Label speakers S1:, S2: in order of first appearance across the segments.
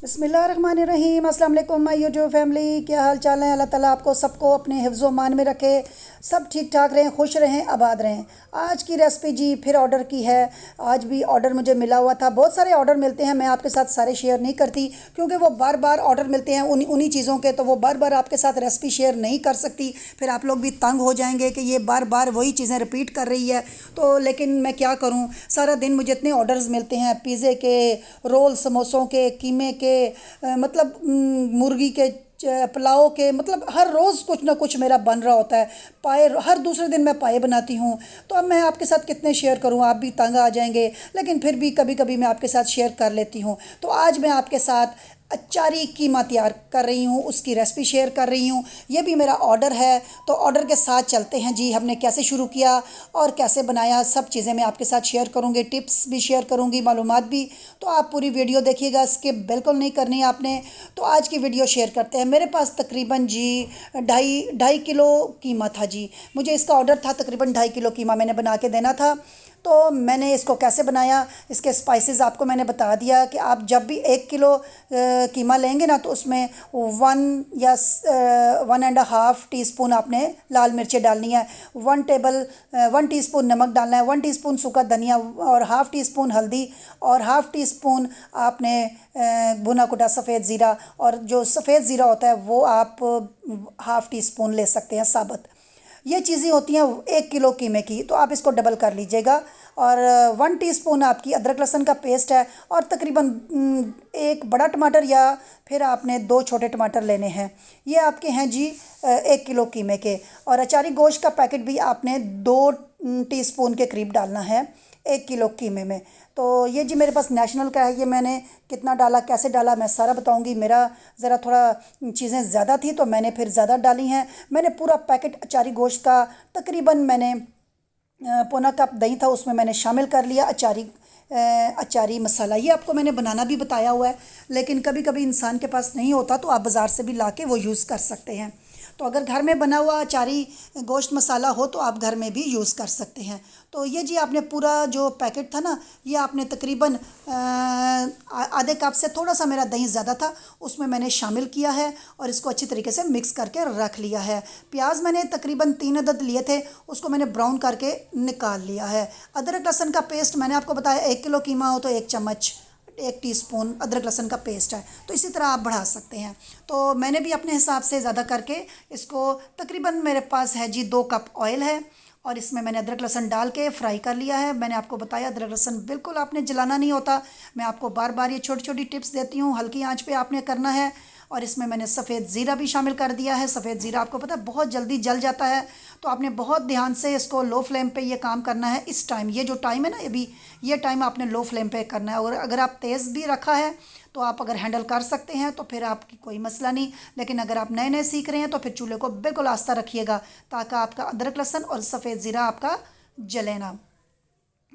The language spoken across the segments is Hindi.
S1: बिस्मिल्लाहिर्रहमानिर्रहीम। अस्सलाम वालेकुम माय यूट्यूब फैमिली, क्या हाल चाल है। अल्लाह ताला आपको सबको अपने हिफ्ज़ व मान में रखे, सब ठीक ठाक रहें, खुश रहें, आबाद रहें। आज की रेसिपी जी फिर ऑर्डर की है। आज भी ऑर्डर मुझे मिला हुआ था। बहुत सारे ऑर्डर मिलते हैं, मैं आपके साथ सारे शेयर नहीं करती क्योंकि वो बार बार ऑर्डर मिलते हैं उन्हीं उन्हीं चीज़ों के, तो वो बार बार आपके साथ रेसिपी शेयर नहीं कर सकती। फिर आप लोग भी तंग हो जाएंगे कि ये बार बार वही चीज़ें रिपीट कर रही है। तो लेकिन मैं क्या करूँ, सारा दिन मुझे इतने ऑर्डर्स मिलते हैं, पिज़्ज़े के, रोल, समोसों के, कीमे के, मतलब मुर्गी के, पुलाव के, मतलब हर रोज़ कुछ ना कुछ मेरा बन रहा होता है। पाए हर दूसरे दिन मैं पाए बनाती हूँ। तो अब मैं आपके साथ कितने शेयर करूँ, आप भी तंग आ जाएंगे, लेकिन फिर भी कभी कभी मैं आपके साथ शेयर कर लेती हूँ। तो आज मैं आपके साथ अचारी कीमा तैयार कर रही हूँ, उसकी रेसिपी शेयर कर रही हूँ। ये भी मेरा ऑर्डर है, तो ऑर्डर के साथ चलते हैं जी। हमने कैसे शुरू किया और कैसे बनाया, सब चीज़ें मैं आपके साथ शेयर करूँगी, टिप्स भी शेयर करूँगी, मालूमात भी। तो आप पूरी वीडियो देखिएगा, स्किप बिल्कुल नहीं करनी है आपने। तो आज की वीडियो शेयर करते हैं। मेरे पास तकरीबन जी ढाई ढाई किलो कीमा था जी। मुझे इसका ऑर्डर था, तकरीबन 2.5 किलो कीमा मैंने बना के देना था। तो मैंने इसको कैसे बनाया, इसके स्पाइसेस आपको मैंने बता दिया कि आप जब भी 1 किलो कीमा लेंगे ना, तो उसमें 1.5 टीस्पून आपने लाल मिर्चें डालनी है, 1 टीस्पून नमक डालना है, 1 टीस्पून सूखा धनिया, और 1/2 टीस्पून हल्दी, और 1/2 टीस्पून आपने भुना कुटा सफ़ेद ज़ीरा। और जो सफ़ेद ज़ीरा होता है वो आप 1/2 टीस्पून ले सकते हैं साबुत। ये चीज़ें होती हैं 1 किलो कीमे की, तो आप इसको डबल कर लीजिएगा। और 1 टीस्पून आपकी अदरक लहसुन का पेस्ट है, और तकरीबन एक बड़ा टमाटर, या फिर आपने 2 छोटे टमाटर लेने हैं। ये आपके हैं जी 1 किलो कीमे के। और अचारी गोश्त का पैकेट भी आपने 2 टीस्पून के करीब डालना है 1 किलो कीमे में। तो ये जी मेरे पास नेशनल का है। ये मैंने कितना डाला, कैसे डाला, मैं सारा बताऊंगी। मेरा ज़रा थोड़ा चीज़ें ज़्यादा थी तो मैंने फिर ज़्यादा डाली हैं। मैंने पूरा पैकेट अचारी गोश्त का, तकरीबन मैंने पौना कप दही था, उसमें मैंने शामिल कर लिया अचारी मसाला। ये आपको मैंने बनाना भी बताया हुआ है, लेकिन कभी कभी इंसान के पास नहीं होता तो आप बाज़ार से भी ला के वो यूज़ कर सकते हैं। तो अगर घर में बना हुआ अचारी गोश्त मसाला हो तो आप घर में भी यूज़ कर सकते हैं। तो ये जी आपने पूरा जो पैकेट था ना, ये आपने तकरीबन आधे कप से थोड़ा सा, मेरा दही ज़्यादा था, उसमें मैंने शामिल किया है और इसको अच्छी तरीके से मिक्स करके रख लिया है। प्याज मैंने तकरीबन 3 अदद लिए थे, उसको मैंने ब्राउन करके निकाल लिया है। अदरक लहसुन का पेस्ट मैंने आपको बताया 1 किलो कीमा हो तो 1 चम्मच, 1 टीस्पून अदरक लहसुन का पेस्ट है। तो इसी तरह आप बढ़ा सकते हैं। तो मैंने भी अपने हिसाब से ज़्यादा करके इसको, तकरीबन मेरे पास है जी 2 कप ऑयल है, और इसमें मैंने अदरक लहसुन डाल के फ्राई कर लिया है। मैंने आपको बताया अदरक लहसुन बिल्कुल आपने जलाना नहीं होता। मैं आपको बार बार ये छोटी छोटी टिप्स देती हूँ, हल्की आंच पे आपने करना है। और इसमें मैंने सफ़ेद ज़ीरा भी शामिल कर दिया है। सफ़ेद ज़ीरा आपको पता है बहुत जल्दी जल जाता है, तो आपने बहुत ध्यान से इसको लो फ्लेम पे ये काम करना है। इस टाइम, ये जो टाइम है ना अभी, ये टाइम आपने लो फ्लेम पे करना है। और अगर आप तेज़ भी रखा है तो आप अगर हैंडल कर सकते हैं तो फिर आपकी कोई मसला नहीं, लेकिन अगर आप नए नए सीख रहे हैं तो फिर चूल्हे को बिल्कुल आस्था रखिएगा, ताकि आपका अदरक लहसुन और सफ़ेद ज़ीरा आपका जले ना।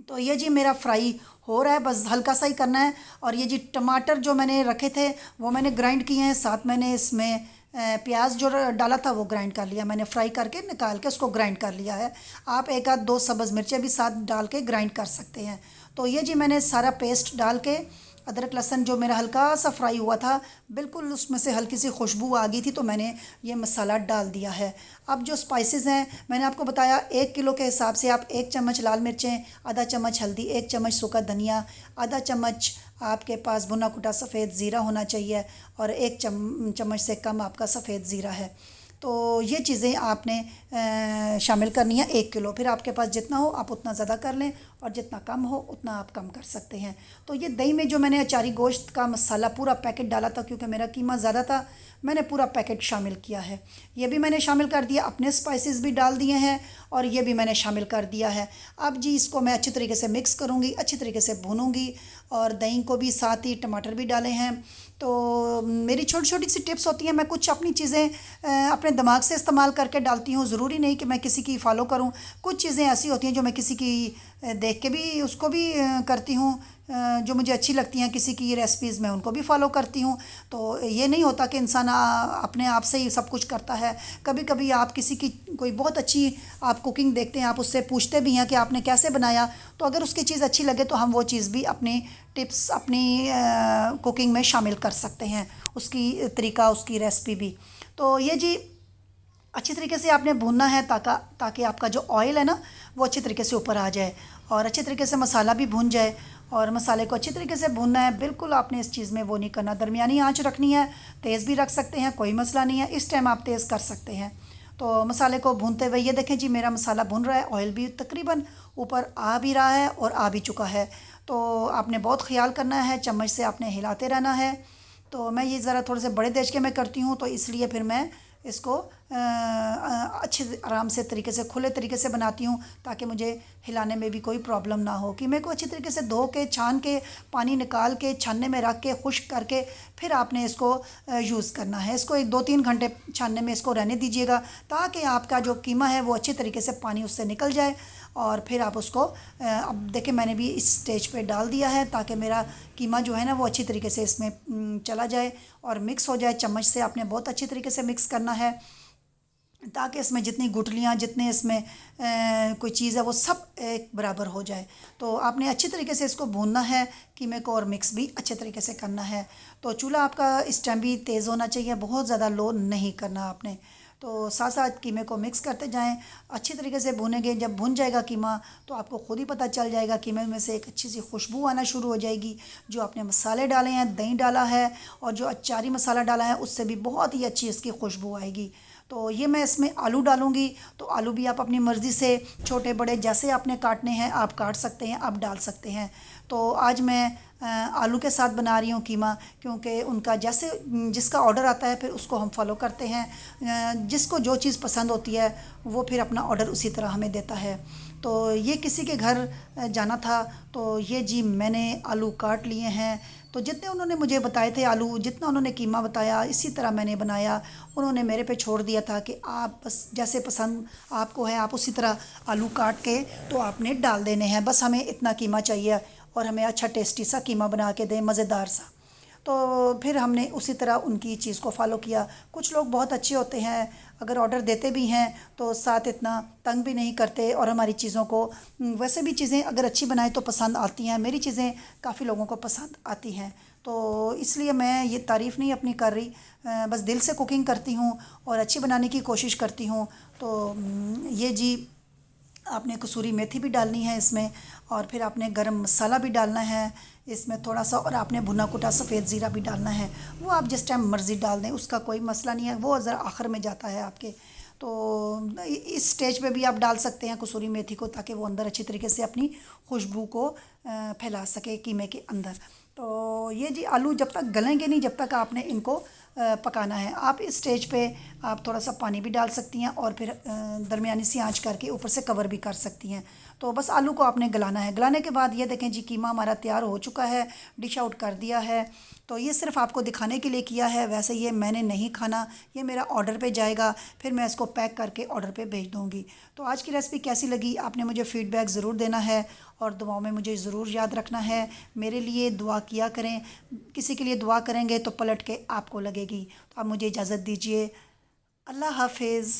S1: तो ये जी मेरा फ्राई हो रहा है, बस हल्का सा ही करना है। और ये जी टमाटर जो मैंने रखे थे वो मैंने ग्राइंड किए हैं, साथ मैंने इसमें प्याज जो डाला था वो ग्राइंड कर लिया मैंने, फ्राई करके निकाल के उसको ग्राइंड कर लिया है। आप एक आध दो सब्ज़ मिर्चें भी साथ डाल के ग्राइंड कर सकते हैं। तो ये जी मैंने सारा पेस्ट डाल के, अदरक लहसुन जो मेरा हल्का सा फ्राई हुआ था, बिल्कुल उसमें से हल्की सी खुशबू आ गई थी, तो मैंने ये मसाला डाल दिया है। अब जो स्पाइसेस हैं मैंने आपको बताया, 1 किलो के हिसाब से आप 1 चम्मच लाल मिर्चें, आधा चम्मच हल्दी, 1 चम्मच सूखा धनिया, आधा चम्मच आपके पास भुना कुटा सफ़ेद ज़ीरा होना चाहिए, और 1 चम्मच से कम आपका सफ़ेद ज़ीरा है। तो ये चीज़ें आपने शामिल करनी है 1 किलो। फिर आपके पास जितना हो आप उतना ज़्यादा कर लें, और जितना कम हो उतना आप कम कर सकते हैं। तो ये दही में जो मैंने अचारी गोश्त का मसाला पूरा पैकेट डाला था, क्योंकि मेरा कीमा ज़्यादा था, मैंने पूरा पैकेट शामिल किया है। ये भी मैंने शामिल कर दिया, अपने स्पाइसेस भी डाल दिए हैं, और ये भी मैंने शामिल कर दिया है। अब जी इसको मैं अच्छी तरीके से मिक्स करूँगी, अच्छी तरीके से भूनूँगी, और दही को भी साथ ही, टमाटर भी डाले हैं। तो मेरी छोटी छोटी सी टिप्स होती हैं, मैं कुछ अपनी चीज़ें अपने दिमाग से इस्तेमाल करके डालती हूँ। ज़रूरी नहीं कि मैं किसी की फ़ॉलो करूँ। कुछ चीज़ें ऐसी होती हैं जो मैं किसी की देख के भी उसको भी करती हूँ। जो मुझे अच्छी लगती हैं किसी की रेसिपीज़ मैं उनको भी फॉलो करती हूँ। तो ये नहीं होता कि इंसान अपने आप से ही सब कुछ करता है। कभी कभी आप किसी की कोई बहुत अच्छी आप कुकिंग देखते हैं, आप उससे पूछते भी हैं कि आपने कैसे बनाया, तो अगर उसकी चीज़ अच्छी लगे तो हम वो चीज़ भी अपनी टिप्स अपनी कुकिंग में शामिल कर सकते हैं, उसकी तरीका उसकी रेसिपी भी। तो ये जी अच्छी तरीके से आपने भूनना है ताकि आपका जो ऑयल है ना वो अच्छी तरीके से ऊपर आ जाए और अच्छी तरीके से मसाला भी भून जाए। और मसाले को अच्छी तरीके से भूनना है, बिल्कुल आपने इस चीज़ में वो नहीं करना, दरमियानी आंच रखनी है। तेज़ भी रख सकते हैं, कोई मसला नहीं है, इस टाइम आप तेज़ कर सकते हैं। तो मसाले को भूनते हुए ये देखें जी मेरा मसाला भुन रहा है, ऑयल भी तकरीबन ऊपर आ भी रहा है और आ भी चुका है। तो आपने बहुत ख्याल करना है, चम्मच से आपने हिलाते रहना है। तो मैं ये ज़रा थोड़े से बड़े देश के में करती हूँ, तो इसलिए फिर मैं इसको अच्छे आराम से तरीके से खुले तरीके से बनाती हूँ ताकि मुझे हिलाने में भी कोई प्रॉब्लम ना हो। कि मेरे को अच्छी तरीके से धो के छान के पानी निकाल के छानने में रख के खुश्क करके फिर आपने इसको यूज़ करना है। इसको 1-2-3 घंटे छानने में इसको रहने दीजिएगा ताकि आपका जो कीमा है वो अच्छी तरीके से पानी उससे निकल जाए। और फिर आप उसको अब देखिए मैंने भी इस स्टेज पे डाल दिया है ताकि मेरा कीमा जो है ना वो अच्छी तरीके से इसमें चला जाए और मिक्स हो जाए। चम्मच से आपने बहुत अच्छी तरीके से मिक्स करना है ताकि इसमें जितनी गुठलियाँ जितने इसमें कोई चीज़ है वो सब एक बराबर हो जाए। तो आपने अच्छी तरीके से इसको भूनना है कीमे को और मिक्स भी अच्छे तरीके से करना है। तो चूल्हा आपका इस टाइम भी तेज़ होना चाहिए, बहुत ज़्यादा लो नहीं करना आपने। तो साथ साथ कीमे को मिक्स करते जाएं, अच्छी तरीके से भूनेंगे। जब भुन जाएगा कीमा तो आपको खुद ही पता चल जाएगा, कीमे में से एक अच्छी सी खुशबू आना शुरू हो जाएगी। जो आपने मसाले डाले हैं, दही डाला है और जो अचारी मसाला डाला है उससे भी बहुत ही अच्छी इसकी खुशबू आएगी। तो ये मैं इसमें आलू डालूँगी। तो आलू भी आप अपनी मर्ज़ी से छोटे बड़े जैसे आपने काटने हैं आप काट सकते हैं, आप डाल सकते हैं। तो आज मैं आलू के साथ बना रही हूँ कीमा, क्योंकि उनका जैसे जिसका ऑर्डर आता है फिर उसको हम फॉलो करते हैं। जिसको जो चीज़ पसंद होती है वो फिर अपना ऑर्डर उसी तरह हमें देता है। तो ये किसी के घर जाना था, तो ये जी मैंने आलू काट लिए हैं। तो जितने उन्होंने मुझे बताए थे आलू, जितना उन्होंने कीमा बताया इसी तरह मैंने बनाया। उन्होंने मेरे पे छोड़ दिया था कि आप बस जैसे पसंद आपको है आप उसी तरह आलू काट के तो आपने डाल देने हैं, बस हमें इतना कीमा चाहिए और हमें अच्छा टेस्टी सा कीमा बना के दें, मज़ेदार सा। तो फिर हमने उसी तरह उनकी चीज़ को फॉलो किया। कुछ लोग बहुत अच्छे होते हैं, अगर ऑर्डर देते भी हैं तो साथ इतना तंग भी नहीं करते और हमारी चीज़ों को वैसे भी चीज़ें अगर अच्छी बनाए तो पसंद आती हैं। मेरी चीज़ें काफ़ी लोगों को पसंद आती हैं, तो इसलिए मैं ये तारीफ़ नहीं अपनी कर रही, बस दिल से कुकिंग करती हूँ और अच्छी बनाने की कोशिश करती हूँ। तो ये जी आपने कसूरी मेथी भी डालनी है इसमें और फिर आपने गरम मसाला भी डालना है इसमें थोड़ा सा, और आपने भुना कुटा सफ़ेद ज़ीरा भी डालना है। वो आप जिस टाइम मर्ज़ी डाल दें, उसका कोई मसला नहीं है, वो ज़रा आखिर में जाता है आपके। तो इस स्टेज पे भी आप डाल सकते हैं कसूरी मेथी को ताकि वो अंदर अच्छी तरीके से अपनी खुशबू को फैला सके कीमे के अंदर। तो ये जी आलू जब तक गलेंगे नहीं जब तक आपने इनको पकाना है। आप इस स्टेज पे आप थोड़ा सा पानी भी डाल सकती हैं और फिर दरमियानी सी आंच करके ऊपर से कवर भी कर सकती हैं। तो बस आलू को आपने गलाना है। गलाने के बाद ये देखें जी कीमा हमारा तैयार हो चुका है, डिश आउट कर दिया है। तो ये सिर्फ आपको दिखाने के लिए किया है, वैसे ये मैंने नहीं खाना, ये मेरा ऑर्डर पे जाएगा, फिर मैं इसको पैक करके ऑर्डर पे भेज दूँगी। तो आज की रेसिपी कैसी लगी आपने मुझे फ़ीडबैक ज़रूर देना है और दुआओं में मुझे ज़रूर याद रखना है। मेरे लिए दुआ किया करें, किसी के लिए दुआ करेंगे तो पलट के आपको लगेगी। तो आप मुझे इजाज़त दीजिए। अल्लाह हाफिज़।